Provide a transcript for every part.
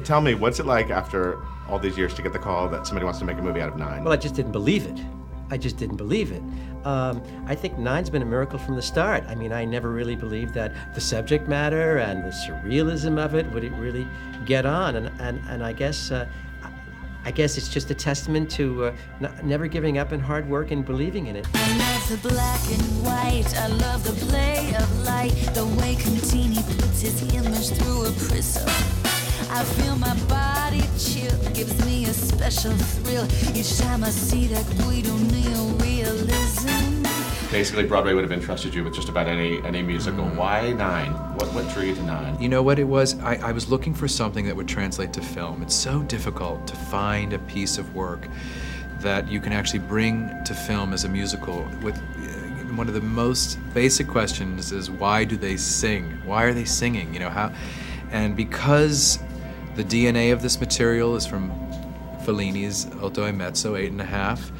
tell me, what's it like after all these years to get the call that somebody wants to make a movie out of Nine? Well, I just didn't believe it. I think Nine's been a miracle from the start. I mean, I never really believed that the subject matter and the surrealism of it would really get on, and I guess it's just a testament to never giving up and hard work and believing in it. I love the black and white, I love the play of light, the way Contini puts his image through a prism. I feel my body chill, gives me a special thrill each time I see that Guido neo-realism. Basically, Broadway would have entrusted you with just about any musical. Why Nine? What drew you to Nine? You know what it was? I was looking for something that would translate to film. It's so difficult to find a piece of work that you can actually bring to film as a musical. With one of the most basic questions is, why do they sing? Why are they singing? You know, how? And because the DNA of this material is from Fellini's Otto e Mezzo, 8½.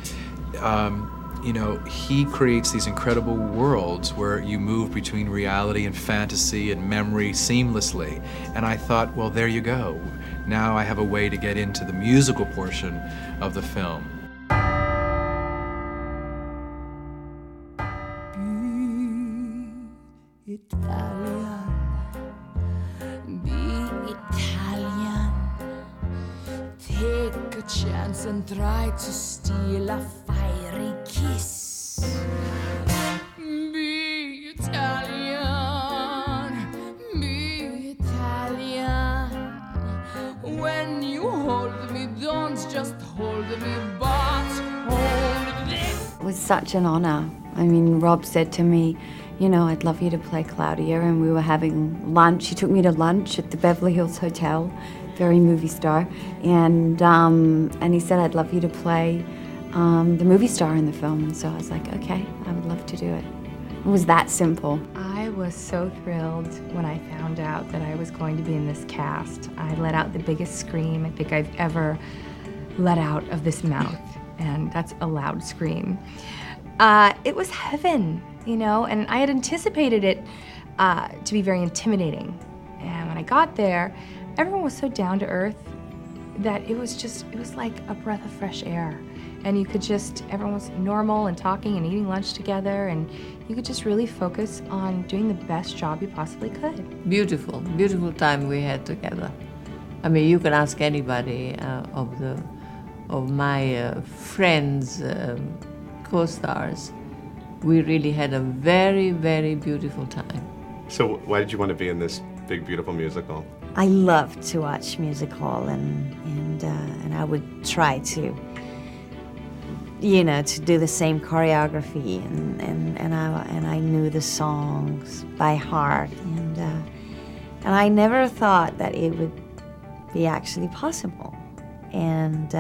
You know, he creates these incredible worlds where you move between reality and fantasy and memory seamlessly. And I thought, well, there you go. Now I have a way to get into the musical portion of the film. Be Italian. Take a chance and try to steal a fiery kiss. Be Italian. Be Italian. When you hold me, don't just hold me, but hold this. It was such an honor. I mean, Rob said to me, you know, I'd love you to play Claudia, and we were having lunch. He took me to lunch at the Beverly Hills Hotel, very movie star, and he said, I'd love you to play the movie star in the film, and so I was like, okay, I would love to do it. It was that simple. I was so thrilled when I found out that I was going to be in this cast. I let out the biggest scream I think I've ever let out of this mouth, and that's a loud scream. It was heaven, you know, and I had anticipated it to be very intimidating. And when I got there, everyone was so down to earth that it was like a breath of fresh air. And you could just, everyone was normal and talking and eating lunch together, and you could just really focus on doing the best job you possibly could. Beautiful, beautiful time we had together. I mean, you can ask anybody of my friends, co-stars. We really had a very, very beautiful time. So why did you want to be in this big, beautiful musical? I love to watch musical, and I would try to, you know, to do the same choreography, and I knew the songs by heart, and I never thought that it would be actually possible, and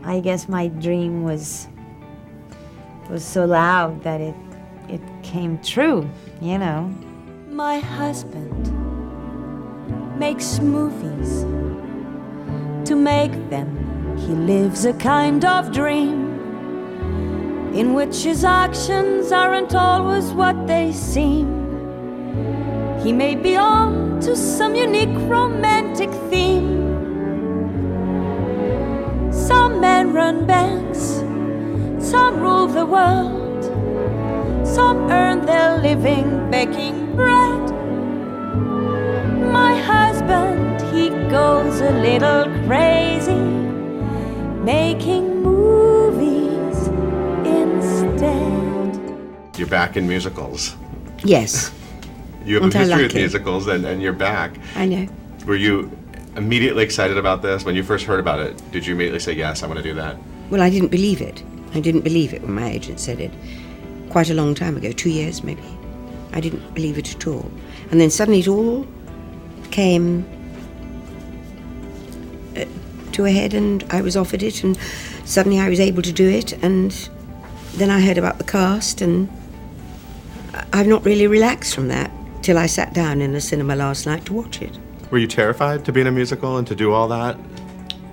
I guess my dream was so loud that it came true, you know. My husband makes movies. To make them, he lives a kind of dream in which his actions aren't always what they seem. He may be on to some unique romantic theme. Some men run banks, some rule the world, some earn their living baking bread. My husband, he goes a little crazy, making movies instead. You're back in musicals. Yes. You have a history with musicals, and you're back. I know. Were you immediately excited about this? When you first heard about it, did you immediately say, yes, I want to do that? Well, I didn't believe it. I didn't believe it when my agent said it. Quite a long time ago, 2 years maybe. I didn't believe it at all. And then suddenly it all came to a head, and I was offered it, and suddenly I was able to do it, and then I heard about the cast, and I've not really relaxed from that till I sat down in the cinema last night to watch it. Were you terrified to be in a musical and to do all that?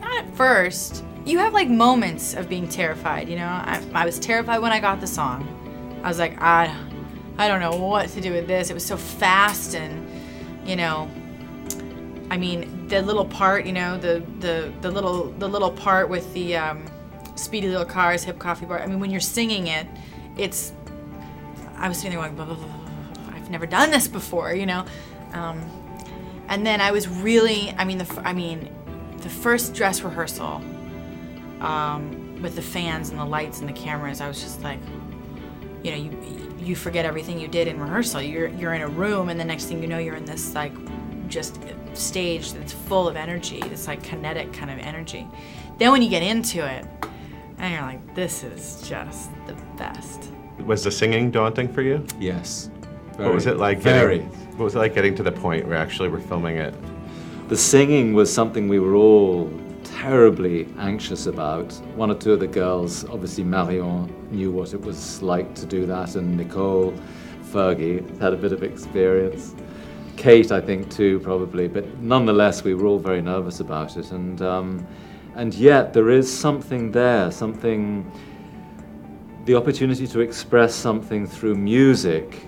Not at first. You have like moments of being terrified, you know? I was terrified when I got the song. I was like, I don't know what to do with this. It was so fast, and, you know, I mean, the little part, you know, the little part with the speedy little cars, hip coffee bar. I mean, when you're singing it, I was sitting there going, blah, blah, blah, blah. I've never done this before, you know. And then I was really, the first dress rehearsal with the fans and the lights and the cameras, I was just like, you know, you forget everything you did in rehearsal. You're in a room, and the next thing you know, you're in this like just stage that's full of energy, this like kinetic kind of energy. Then when you get into it, and you're like, this is just the best. Was the singing daunting for you? Yes. What was it like? What was it like getting to the point where actually we're filming it? The singing was something we were all terribly anxious about. One or two of the girls, obviously Marion knew what it was like to do that, and Nicole, Fergie had a bit of experience. Kate, I think, too, probably, but nonetheless, we were all very nervous about it, and yet there is something there, the opportunity to express something through music,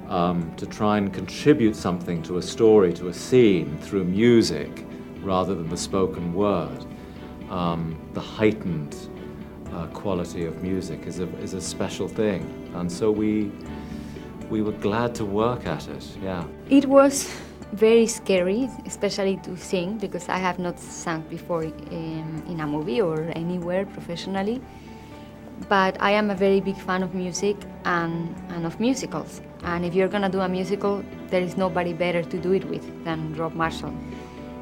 to try and contribute something to a story, to a scene, through music, rather than the spoken word. The heightened quality of music is a special thing, and so we were glad to work at it, yeah. It was very scary, especially to sing, because I have not sung before in a movie or anywhere professionally. But I am a very big fan of music and of musicals. And if you're gonna do a musical, there is nobody better to do it with than Rob Marshall.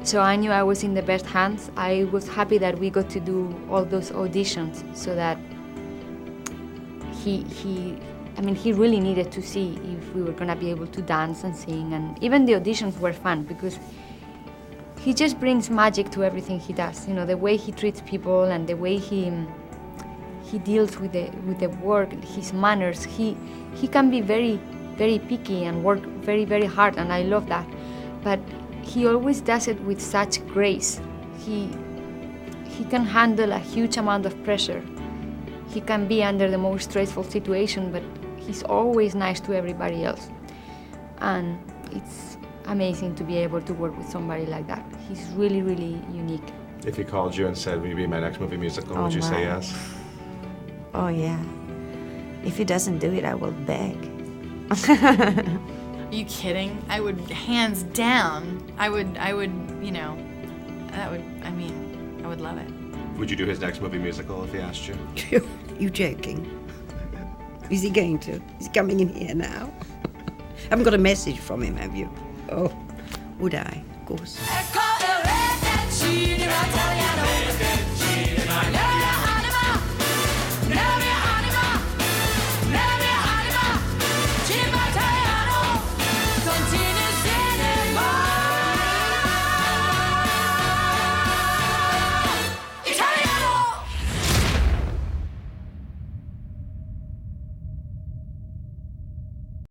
So I knew I was in the best hands. I was happy that we got to do all those auditions so that he really needed to see if we were gonna be able to dance and sing, and even the auditions were fun because he just brings magic to everything he does. You know, the way he treats people and the way he deals with the work, his manners. He can be very, very picky and work very, very hard, and I love that. But he always does it with such grace. He can handle a huge amount of pressure. He can be under the most stressful situation, but he's always nice to everybody else. And it's amazing to be able to work with somebody like that. He's really, really unique. If he called you and said, will you be my next movie musical, would you say yes? Oh, yeah. If he doesn't do it, I will beg. Are you kidding? I would, hands down, I would, you know, I would love it. Would you do his next movie musical if he asked you? You joking? Is he going to? Is he coming in here now? Haven't got a message from him, have you? Oh, would I? Of course.